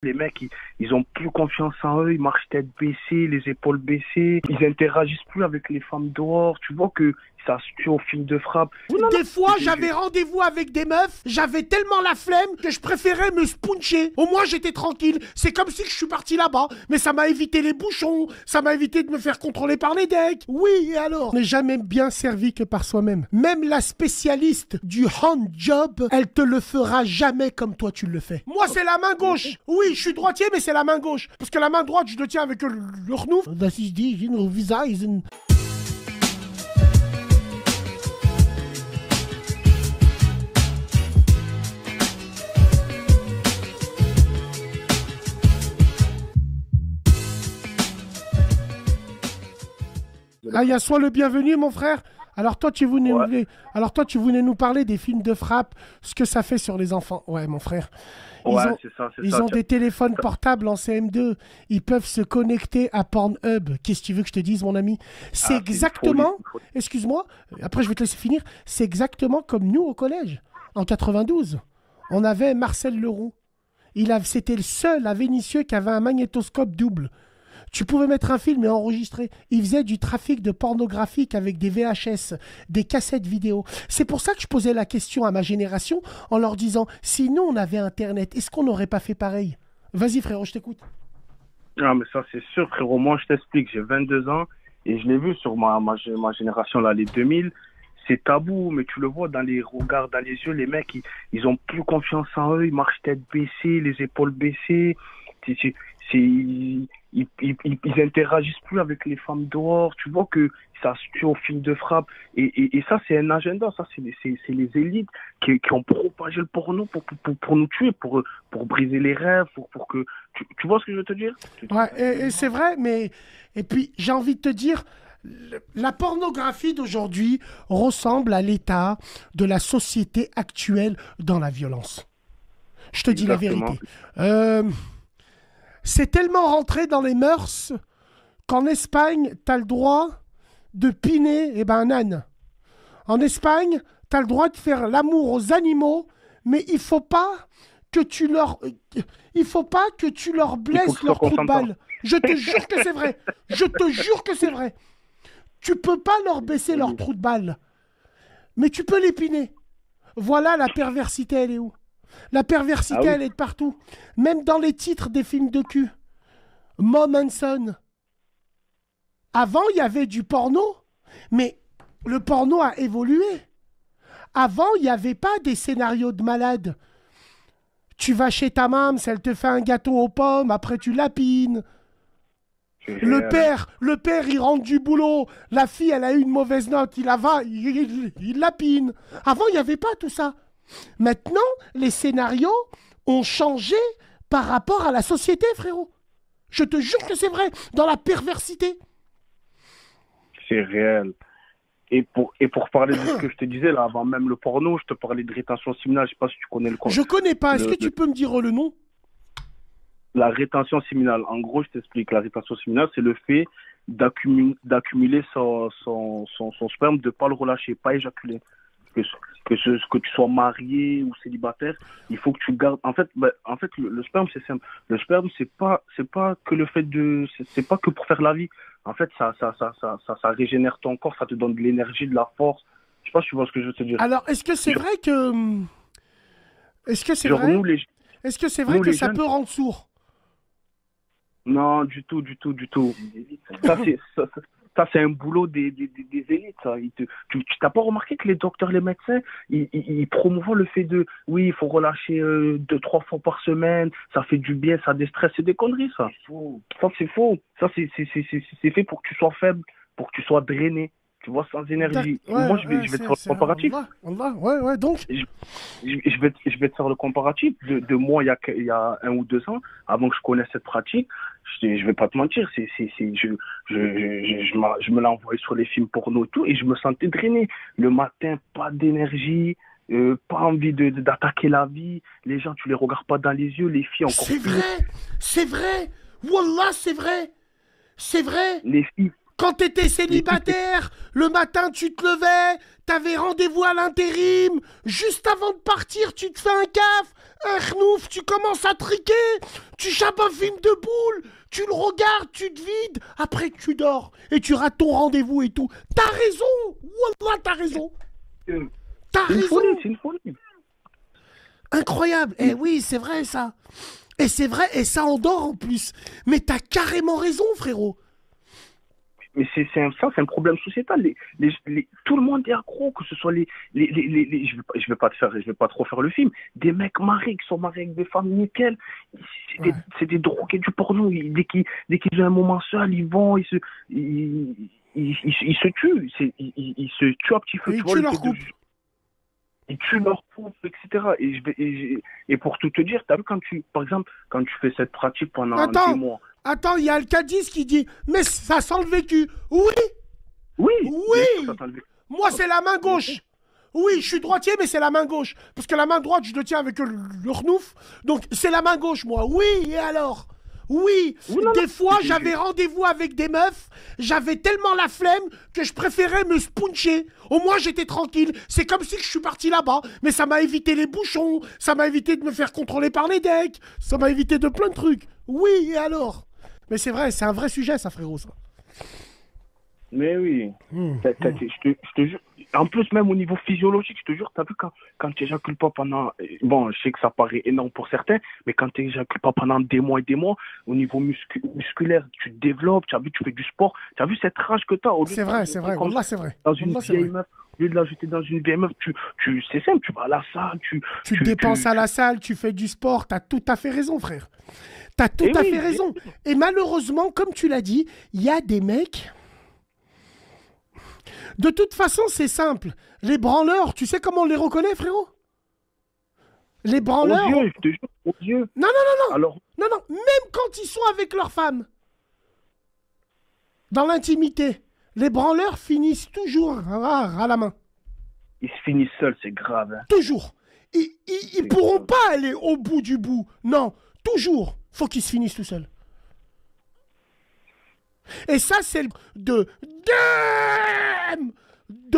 Les mecs, ils ont plus confiance en eux, ils marchent tête baissée, les épaules baissées, ils interagissent plus avec les femmes dehors, tu vois que ça se tue au fil de frappe. Des fois, j'avais rendez-vous avec des meufs, j'avais tellement la flemme que je préférais me sponcher. Au moins, j'étais tranquille. C'est comme si je suis parti là-bas, mais ça m'a évité les bouchons, ça m'a évité de me faire contrôler par les decks. Oui, et alors? On n'est jamais bien servi que par soi-même. Même la spécialiste du hand job, elle te le fera jamais comme toi tu le fais. Moi, c'est la main gauche. Oui, je suis droitier, mais c'est la main gauche. Parce que la main droite, je le tiens avec le renouf. Das ist die, visa, Ah, il y a soit le bienvenu, mon frère. Alors toi, tu voulais nous parler des films de frappe, ce que ça fait sur les enfants. Ouais, mon frère. Ils ont des téléphones portables en CM2. Ils peuvent se connecter à Pornhub. Qu'est-ce que tu veux que je te dise, mon ami? C'est exactement... Excuse-moi, après je vais te laisser finir. C'est exactement comme nous au collège. En 92, on avait Marcel Leroux. C'était le seul à Vénissieux qui avait un magnétoscope double. Tu pouvais mettre un film et enregistrer. Il faisait du trafic de pornographique avec des VHS, des cassettes vidéo. C'est pour ça que je posais la question à ma génération en leur disant, si nous on avait Internet, est-ce qu'on n'aurait pas fait pareil? Vas-y frérot, je t'écoute. Ah mais ça c'est sûr frérot, moi je t'explique, j'ai 22 ans et je l'ai vu sur ma génération là, les 2000. C'est tabou, mais tu le vois dans les regards, dans les yeux, les mecs, ils ont plus confiance en eux, ils marchent tête baissée, les épaules baissées. Ils interagissent plus avec les femmes dehors. Tu vois que ça se tue au fil de frappe. Et ça, c'est un agenda. Ça, c'est les élites qui ont propagé le porno pour nous tuer, pour briser les rêves, pour que... Tu vois ce que je veux te dire? Ouais, et c'est vrai, mais... Et puis, j'ai envie de te dire... La pornographie d'aujourd'hui ressemble à l'état de la société actuelle dans la violence. Je te dis la vérité. C'est tellement rentré dans les mœurs qu'en Espagne, tu as le droit de piner un âne. En Espagne, tu as le droit de faire l'amour aux animaux, mais il faut pas que tu leur blesses leur trou de balle. Je te jure que c'est vrai. Je te jure que c'est vrai. Tu peux pas leur baisser leur trou de balle, mais tu peux l'épiner. Voilà la perversité, elle est où? La perversité, elle est de partout. Même dans les titres des films de cul. Mom and Son. Avant, il y avait du porno, mais le porno a évolué. Avant, il n'y avait pas des scénarios de malades. Tu vas chez ta maman, elle te fait un gâteau aux pommes, après tu lapines. Le père, il rentre du boulot. La fille, elle a eu une mauvaise note. Il lapine. Avant, il n'y avait pas tout ça. Maintenant, les scénarios ont changé par rapport à la société, frérot. Je te jure que c'est vrai. Dans la perversité. C'est réel. Et pour parler de ce que je te disais, là, avant même le porno, je te parlais de rétention séminale. Je ne sais pas si tu connais le concept. Je connais pas. Est-ce que tu peux me dire le nom? La rétention séminale, en gros, je t'explique. La rétention séminale, c'est le fait d'accumuler son sperme, de ne pas le relâcher, pas éjaculer. Que tu sois marié ou célibataire, il faut que tu gardes. En fait, le sperme, c'est simple. Le sperme, c'est pas que le fait de. C'est pas que pour faire la vie. En fait, ça régénère ton corps, ça te donne de l'énergie, de la force. Je sais pas si tu vois ce que je veux te dire. Alors, est-ce que c'est vrai que. Est-ce que c'est vrai que ça peut rendre sourd? Non, du tout. Ça, c'est un boulot des élites. Ça. Tu t'as pas remarqué que les docteurs, les médecins, ils promouvoient le fait de, oui, il faut relâcher 2-3 fois par semaine, ça fait du bien, ça déstresse, c'est des conneries, ça. Ça, c'est faux. Ça, c'est fait pour que tu sois faible, pour que tu sois drainé. Tu vois, sans énergie. Moi, je vais te faire le comparatif. Donc. Je vais te faire le comparatif de moi, il y a 1 ou 2 ans, avant que je connaisse cette pratique. Je vais pas te mentir, je me l'envoyais sur les films porno et tout, et je me sentais drainé. Le matin, pas d'énergie, pas envie d'attaquer la vie. Les gens, tu les regardes pas dans les yeux, les filles encore plus. C'est vrai. Wallah, c'est vrai. Les filles. Quand t'étais célibataire, le matin tu te levais, t'avais rendez-vous à l'intérim, juste avant de partir tu te fais un caf, un khnouf, tu commences à triquer, tu chapes un film de boule, tu le regardes, tu te vides, après tu dors et tu rates ton rendez-vous et tout. T'as raison, wallah t'as raison. T'as C'est une raison. folie, c'est une folie. Incroyable. Eh oui, c'est vrai ça. Et c'est vrai, et ça endort en plus. Mais t'as carrément raison, frérot. Mais ça, c'est un problème sociétal. Tout le monde est accro, que ce soit je vais pas trop faire le film. Des mecs mariés qui sont mariés avec des femmes nickel. C'est des drogués du porno. Dès qu'ils ont un moment seul, ils vont, ils se tuent. Ils se tuent à petit feu. Et Tu ils vois, tuent le leur fait de- couple. Ils tuent leur couple, etc. Et pour tout te dire, t'as vu par exemple, quand tu fais cette pratique pendant Attends, 2 mois. attends, il y a le Cadiz qui dit « Mais ça sent le vécu ». Oui, Oui, oui. ça t'enlève- Moi, c'est la main gauche. Oui, je suis droitier, mais c'est la main gauche. Parce que la main droite, je le tiens avec le khnouf. Donc, c'est la main gauche, moi. Oui, et alors? Oui, Oui, non, des non. fois, j'avais rendez-vous avec des meufs. J'avais tellement la flemme que je préférais me sponcher. Au moins, j'étais tranquille. C'est comme si je suis parti là-bas. Mais ça m'a évité les bouchons. Ça m'a évité de me faire contrôler par les decks. Ça m'a évité de plein de trucs. Oui, et alors? Mais c'est vrai, c'est un vrai sujet, ça, frérot, ça. Mais oui. Je te jure. En plus, même au niveau physiologique, je te jure, t'as vu quand tu éjacules pas pendant. Bon, je sais que ça paraît énorme pour certains, mais quand tu éjacules pas pendant des mois et des mois, au niveau musculaire, tu te développes, tu as vu, tu fais du sport, tu as vu cette rage que tu as. C'est vrai, c'est vrai. Wallah, c'est vrai. Dans une Wallah, c'est vieille vrai. meuf, au lieu de l'ajouter dans une vieille meuf, c'est simple, tu vas à la salle, Tu te dépenses à la salle, tu fais du sport, t'as tout à fait raison, frère. T'as tout Eh à oui, fait raison. Et malheureusement, comme tu l'as dit, il y a des mecs. De toute façon, c'est simple. Les branleurs, tu sais comment on les reconnaît, frérot? Les Aux branleurs. yeux, je te jure, aux yeux. Non, non, non, non. Alors, Non, non. Même quand ils sont avec leur femme, dans l'intimité, les branleurs finissent toujours à la main. ils se finissent seuls, c'est grave. Hein. Toujours. Ils pourront pas aller au bout du bout. Non, toujours. Faut qu'ils se finissent tout seuls. Et ça, c'est de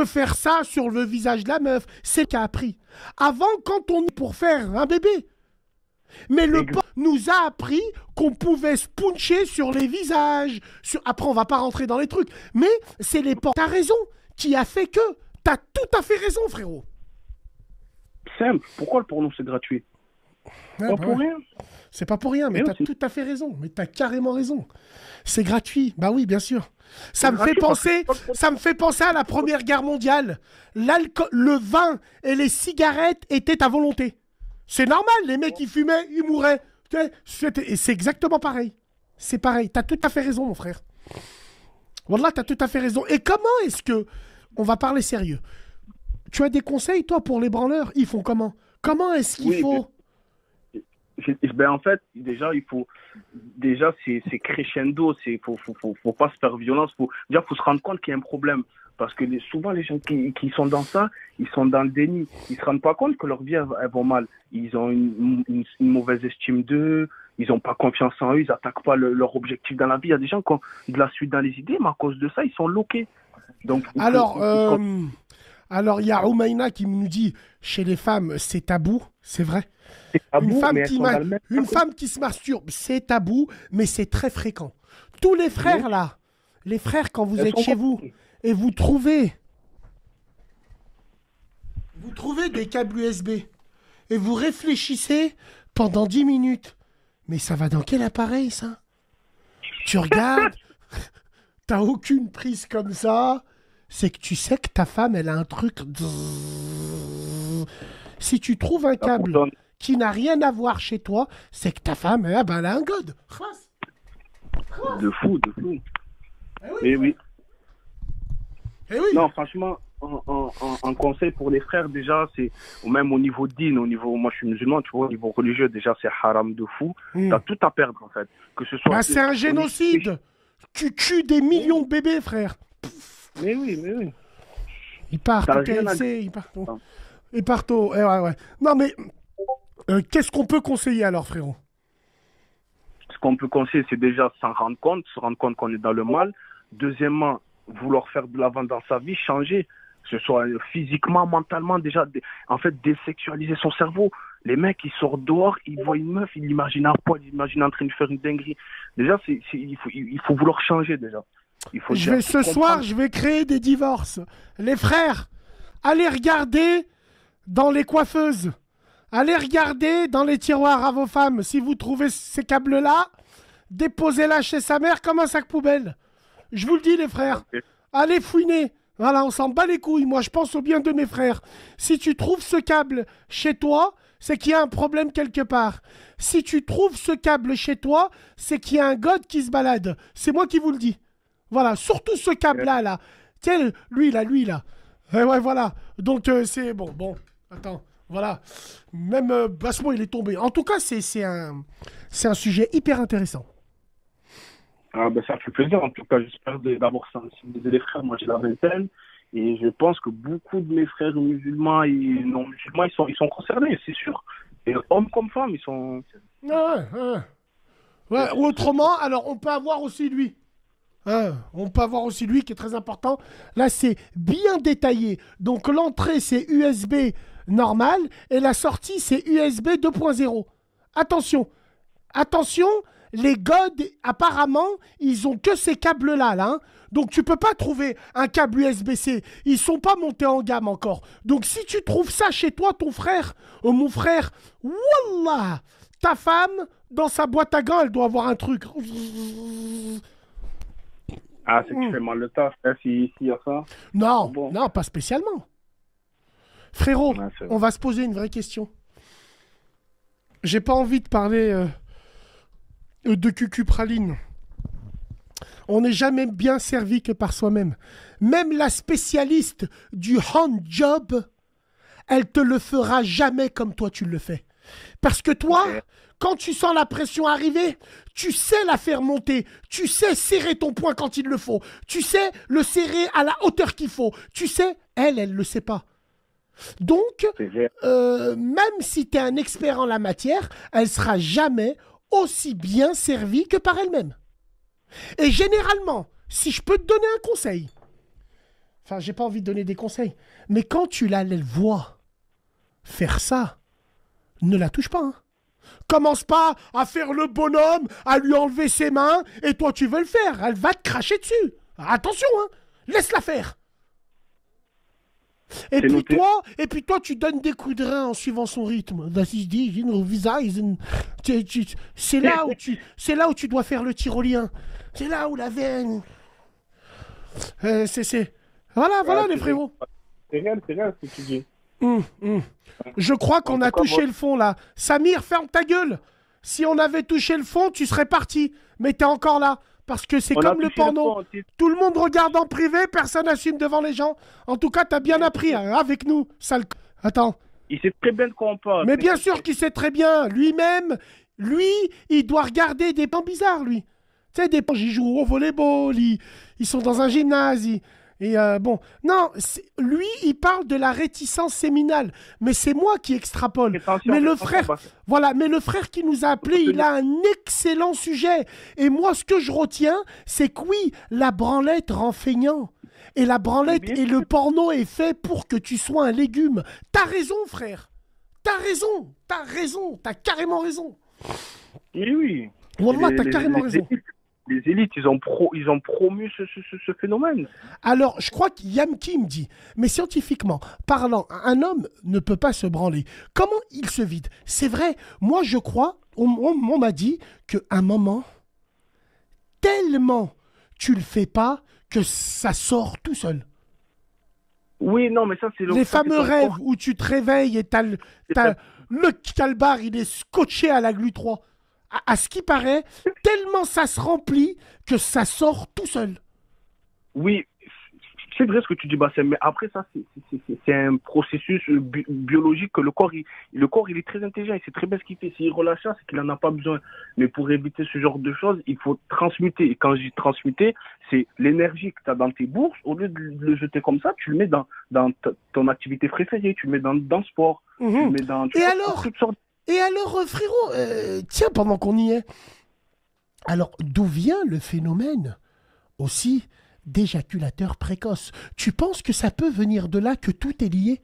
faire ça sur le visage de la meuf. C'est ce qu'a appris. Avant, quand on est pour faire un bébé. Mais le porc nous a appris qu'on pouvait se puncher sur les visages. Après, on va pas rentrer dans les trucs. Mais c'est les porcs. T'as raison. Qui a fait que. T'as tout à fait raison, frérot. Simple. Pourquoi le porno, c'est gratuit? Ouais, Pas bah pour ouais. rien. C'est pas pour rien, mais Mais t'as non, tout à fait raison. Mais t'as carrément raison. C'est gratuit. Bah oui, bien sûr. Ça me fait gratuit parce penser, que- ça me fait penser à la Première Guerre mondiale. L'alcool, le vin et les cigarettes étaient à volonté. C'est normal, les mecs ils fumaient, ils mouraient. Et c'est exactement pareil. C'est pareil. T'as tout à fait raison, mon frère. Wallah, t'as tout à fait raison. Et comment est-ce que... On va parler sérieux. Tu as des conseils, toi, pour les branleurs? Ils font comment? Comment est-ce qu'il faut... Ben en fait, déjà, c'est crescendo, faut pas se faire violence, faut se rendre compte qu'il y a un problème. Parce que souvent, les gens qui sont dans ça, ils sont dans le déni. Ils se rendent pas compte que leur vie, elle va mal. Ils ont une mauvaise estime d'eux, ils ont pas confiance en eux, ils attaquent pas leur objectif dans la vie. Il y a des gens qui ont de la suite dans les idées, mais à cause de ça, ils sont loqués. Donc, Alors, il y a Oumaina qui nous dit, chez les femmes, c'est tabou, c'est vrai. c'est tabou, Une femme, mais elles sont dans le même une femme qui se masturbe, c'est tabou, mais c'est très fréquent. Tous les frères, là, les frères, quand vous Elles êtes sont chez vous, compliquées. et vous trouvez des câbles USB, et vous réfléchissez pendant 10 minutes. Mais ça va dans quel appareil, ça? Tu regardes, t'as aucune prise comme ça, c'est que tu sais que ta femme, elle a un truc... Si tu trouves un câble pourtant- qui n'a rien à voir chez toi, c'est que ta femme, elle a un god. De fou, de fou. Eh Et oui. Eh oui. Non, franchement, un conseil pour les frères, déjà, c'est même au niveau din, moi je suis musulman, tu vois, au niveau religieux, déjà, c'est haram de fou. T'as tout à perdre, en fait. Que ce soit. Bah, c'est un génocide. Tu tues des millions de bébés, frère. Mais oui. Ils partent T'as au rien à KFC, ils partent au... ouais. Non, mais qu'est-ce qu'on peut conseiller alors, frérot? Ce qu'on peut conseiller, c'est déjà se rendre compte qu'on est dans le mal. Deuxièmement, vouloir faire de l'avant dans sa vie, changer, que ce soit physiquement, mentalement, déjà, en fait, désexualiser son cerveau. Les mecs, ils sortent dehors, ils voient une meuf, ils l'imaginent à poil, ils l'imaginent en train de faire une dinguerie. Déjà, il faut vouloir changer, déjà. Ce soir, je vais créer des divorces. Les frères, allez regarder dans les coiffeuses. Allez regarder dans les tiroirs à vos femmes. Si vous trouvez ces câbles-là, déposez-la chez sa mère comme un sac poubelle. Je vous le dis, les frères. Allez fouiner. Voilà, on s'en bat les couilles. Moi, je pense au bien de mes frères. Si tu trouves ce câble chez toi, c'est qu'il y a un problème quelque part. Si tu trouves ce câble chez toi, c'est qu'il y a un god qui se balade. C'est moi qui vous le dis. Voilà, surtout ce câble-là, là. Tiens, lui, là. Ouais, voilà. Donc, c'est... Bon, attends, voilà. Même Bassemo, il est tombé. En tout cas, c'est un sujet hyper intéressant. Ah ben ça fait plaisir, en tout cas, j'espère d'avoir sensibilisé les frères. Moi, j'ai la vingtaine, et je pense que beaucoup de mes frères musulmans et non musulmans, ils sont concernés, c'est sûr. Et hommes comme femmes, ils sont... Ouais, ou autrement, alors, on peut avoir aussi lui. On peut avoir aussi lui qui est très important. Là, c'est bien détaillé. Donc, l'entrée, c'est USB normal et la sortie, c'est USB 2.0. Attention, les gods, apparemment, ils ont que ces câbles-là. Là, hein. Donc, tu peux pas trouver un câble USB-C. Ils sont pas montés en gamme encore. Donc, si tu trouves ça chez toi, ton frère, mon frère, wallah, ta femme, dans sa boîte à gants, elle doit avoir un truc. Ah, c'est que tu fais mal le taf, s'il y a ça. Non, non, pas spécialement. Frérot, Ouais, on va se poser une vraie question. J'ai pas envie de parler de cucupraline. On n'est jamais bien servi que par soi-même. Même la spécialiste du handjob, elle te le fera jamais comme toi tu le fais. Parce que toi, quand tu sens la pression arriver, tu sais la faire monter. Tu sais serrer ton poing quand il le faut. Tu sais le serrer à la hauteur qu'il faut. Tu sais, elle le sait pas. Donc, même si tu es un expert en la matière, elle sera jamais aussi bien servie que par elle-même. Et généralement, si je peux te donner un conseil, enfin, j'ai pas envie de donner des conseils, mais quand tu la vois faire ça, ne la touche pas, hein. Commence pas à faire le bonhomme, à lui enlever ses mains, et toi tu veux le faire. Elle va te cracher dessus. Attention, hein. Laisse-la faire. Et puis toi, tu donnes des coups de rein en suivant son rythme. C'est là où tu dois faire le tyrolien. C'est là où la veine. Voilà les frérots. C'est réel ce que tu dis. Je crois qu'on a touché le fond là. Samir, ferme ta gueule. Si on avait touché le fond, tu serais parti. Mais t'es encore là. Parce que c'est comme le porno. Tout le monde regarde en privé, personne n'assume devant les gens. En tout cas, t'as bien appris hein, avec nous, sale... Attends. Il sait très bien de quoi on parle. Mais bien sûr qu'il sait très bien. Lui-même, il doit regarder des plans bizarres, lui. Tu sais, des plans, ils jouent au volleyball, ils sont dans un gymnase, lui, il parle de la réticence séminale, mais c'est moi qui extrapole. Mais le frère qui nous a appelé, il a un excellent sujet. Et moi, ce que je retiens, c'est que oui, la branlette rend feignant. Et la branlette et le porno est fait pour que tu sois un légume. T'as raison, frère. T'as carrément raison. Oui. Wallah, t'as carrément raison. Les élites, ils ont promu ce phénomène. Alors, je crois qu'Yamki me dit, mais scientifiquement parlant, un homme ne peut pas se branler. Comment il se vide? C'est vrai, moi je crois, on m'a dit qu'à un moment, tellement tu le fais pas que ça sort tout seul. Oui, non, mais ça c'est... Les fameux rêves où tu te réveilles et le calbar, il est scotché à la glu 3. À ce qui paraît, tellement ça se remplit que ça sort tout seul. Oui, c'est vrai ce que tu dis, Bassem, mais après ça, c'est un processus biologique que le corps, il est très intelligent, il sait très bien ce qu'il fait. S'il relâche ça, c'est qu'il n'en a pas besoin. Mais pour éviter ce genre de choses, il faut transmuter. Et quand je dis transmuter, c'est l'énergie que tu as dans tes bourses, au lieu de le jeter comme ça, tu le mets dans ton activité préférée, tu le mets dans le sport, tu le mets dans toutes sortes. Et alors, frérot, tiens, pendant qu'on y est, alors d'où vient le phénomène aussi d'éjaculateur précoce. Tu penses que ça peut venir de là, que tout est lié?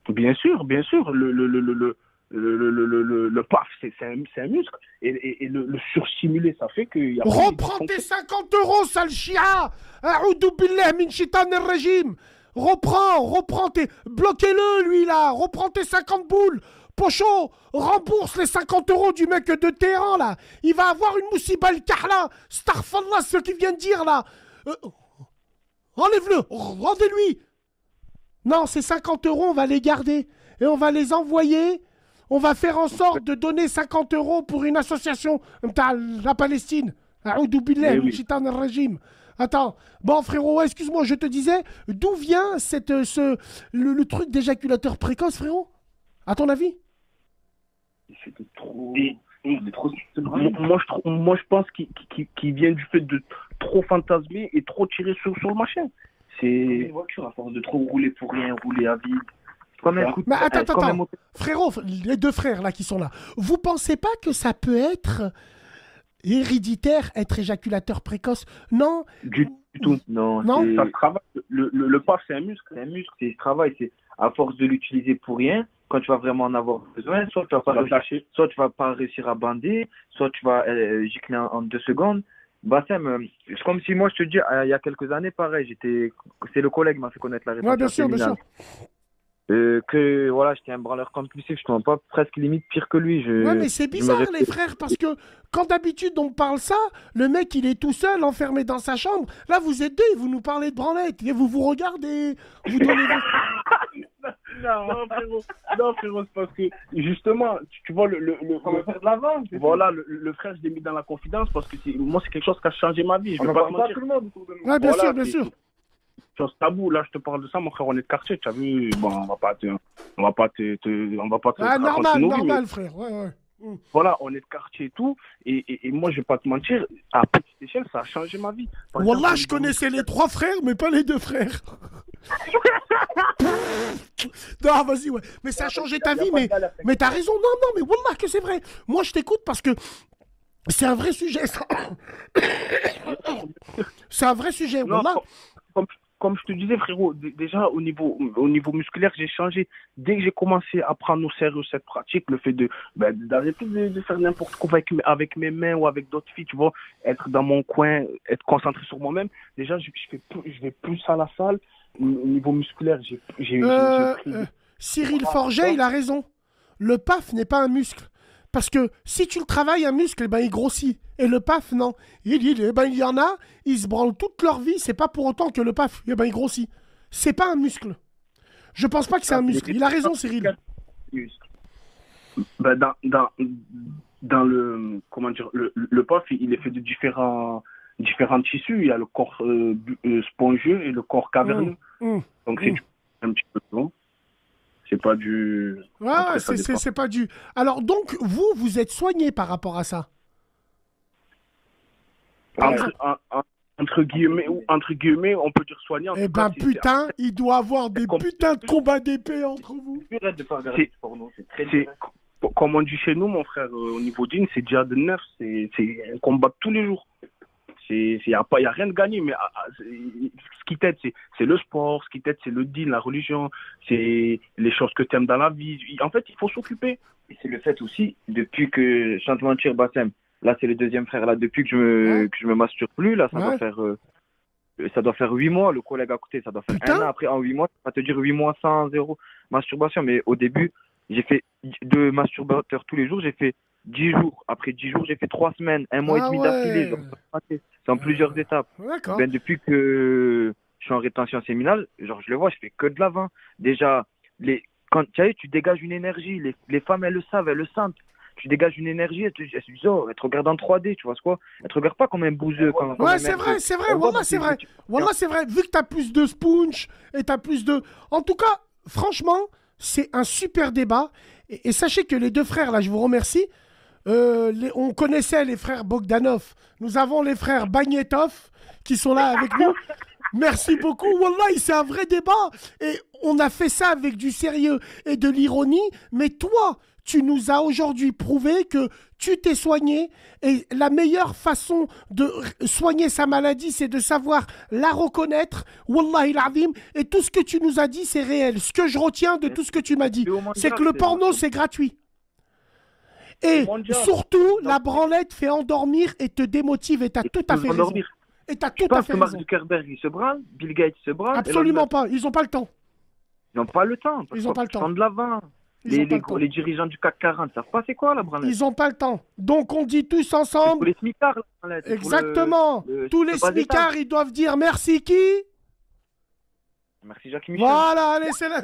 Bien sûr, bien sûr. Le PAF, c'est un muscle. Et le surstimulé, ça fait qu'il y a... Reprends tes 50 euros, sale chia! A'oudou billah min shaitan régime. Reprends tes... Bloquez-le, lui, là. Reprends tes 50 boules. Pocho, rembourse les 50 euros du mec de Téhéran, là. Il va avoir une moussiba al-kahla. Starfallah, ce qu'il vient de dire, là. Enlève-le. Rendez-lui. Non, ces 50 euros, on va les garder. Et on va les envoyer. On va faire en sorte de donner 50 euros pour une association, la Palestine. A'oudou billah min shaitan régime. Attends, bon frérot, excuse-moi, je te disais, d'où vient le truc d'éjaculateur précoce, frérot? À ton avis? C'était trop... Moi, je pense qu'il vient du fait de trop fantasmer et trop tirer sur le machin. C'est une voiture, à force de trop rouler pour rien, rouler à vide. Mais attends. Frérot, les deux frères là qui sont là, vous pensez pas que ça peut être héréditaire, être éjaculateur précoce? Non. Du tout. Non. Ça se travaille. Le PAF, c'est un muscle. C'est un muscle, c'est ce travail. C'est à force de l'utiliser pour rien, quand tu vas vraiment en avoir besoin, soit tu vas pas réussir à bander, soit tu vas gicler en 2 secondes. Bassem, c'est comme si moi je te dis, il y a quelques années, pareil, c'est le collègue qui m'a fait connaître la réponse. Ouais, bien sûr, bien sûr. Que voilà, j'étais un branleur compulsif, je ne pas presque limite pire que lui. Ouais, mais c'est bizarre, les frères, parce que quand d'habitude on parle ça, le mec il est tout seul, enfermé dans sa chambre. Là, vous êtes deux, vous nous parlez de branlette, et vous vous regardez, vous donnez. Non, frérot, c'est parce que justement, tu vois, on va faire de l'avant. Voilà, le frère, je l'ai mis dans la confidence parce que moi, c'est quelque chose qui a changé ma vie. Je ne veux pas te mentir. Ouais, bien sûr, bien sûr. Sur ce tabou, là, je te parle de ça, mon frère, on est de quartier, tu as vu, bon, on va pas te ah, normal, frère, ouais. Voilà, on est de quartier et tout, et moi, je vais pas te mentir, à petite échelle, ça a changé ma vie. Wallah, je connaissais les 3 frères, mais pas les 2 frères. Non, vas-y, ouais. Mais ça a changé ta vie, mais t'as raison, non, mais Wallah, que c'est vrai. Moi, je t'écoute parce que c'est un vrai sujet, ça. C'est un vrai sujet, Wallah. Comme je te disais, frérot, déjà au niveau musculaire, j'ai changé. Dès que j'ai commencé à prendre au sérieux cette pratique, le fait d'arrêter de faire n'importe quoi avec mes mains ou avec d'autres filles, tu vois, être dans mon coin, être concentré sur moi-même. Déjà, je vais plus à la salle. Au niveau musculaire, j'ai pris... Cyril Forget, il a raison. Le PAF n'est pas un muscle. Parce que si tu le travailles, un muscle, eh ben, il grossit. Et le PAF, non. Il y en a, ils se branlent toute leur vie. C'est pas pour autant que le PAF, eh ben, il grossit. C'est pas un muscle. Je pense pas que c'est un muscle. Il a raison, Cyril. Ben, dans le... Comment dire, le PAF, il est fait de différents tissus. Il y a le corps spongieux et le corps caverneux. Donc, c'est un petit peu long. C'est pas du... Ouais, c'est pas du... Alors, donc, vous êtes soigné par rapport à ça? Entre guillemets, on peut dire soigné. Eh ben, putain, il doit avoir des putains de combats d'épée entre vous. Comme on dit chez nous, mon frère, au niveau d'une, c'est déjà de neuf. C'est un combat de tous les jours. Il n'y a rien de gagné, mais ce qui t'aide, c'est le sport, ce qui t'aide, c'est le din, la religion, c'est les choses que tu aimes dans la vie. En fait, il faut s'occuper. Et c'est le fait aussi, depuis que, sans te mentir, Bassem, là, c'est le deuxième frère, là, depuis que je me masturbe plus, là, ça doit faire 8 mois, le collègue à côté, ça doit faire un an. Après, en 8 mois, ça va te dire 8 mois sans 0 masturbation. Mais au début, j'ai fait 2 masturbateurs tous les jours, j'ai fait 10 jours. Après 10 jours, j'ai fait 3 semaines, 1 mois et demi d'affilée. C'est en plusieurs étapes. Ben, depuis que je suis en rétention séminale, genre, je le vois, je fais que de l'avant. Déjà, quand tu dégages une énergie, les femmes, elles le savent, elles le sentent. Tu dégages une énergie, elles se disent, oh, elles te regardent en 3D, tu vois quoi? Elles te regardent pas comme un bouseux. Ouais, c'est vrai, Wallah, c'est vrai. Wallah, c'est vrai. Vu que t'as plus de sponge et t'as plus de... En tout cas, franchement, c'est un super débat. Et sachez que les 2 frères, là, je vous remercie. On connaissait les frères Bogdanov. Nous avons les frères Bagnetov qui sont là avec nous. Merci beaucoup. Wallah, c'est un vrai débat. Et on a fait ça avec du sérieux et de l'ironie. Mais toi, tu nous as aujourd'hui prouvé que tu t'es soigné et la meilleure façon de soigner sa maladie, c'est de savoir la reconnaître. Wallahi l'azim. Et tout ce que tu nous as dit, c'est réel. Ce que je retiens de tout ce que tu m'as dit, c'est que le porno, c'est gratuit. Et surtout, la branlette fait endormir et te démotive et tu as tout à fait raison. Et tu as tout à fait raison. Mark Zuckerberg, il se branle, Bill Gates se branle. Absolument pas, ils n'ont pas le temps. Ils n'ont pas le temps. Ils n'ont pas le temps. Prendre l'avant. Les dirigeants du CAC 40 savent pas c'est quoi la branlette. Ils n'ont pas le temps. Donc on dit tous ensemble. Pour les smicards, la branlette. Exactement. Tous les smicards, ils doivent dire merci qui? Merci Jacques Michel. Voilà, allez, c'est la...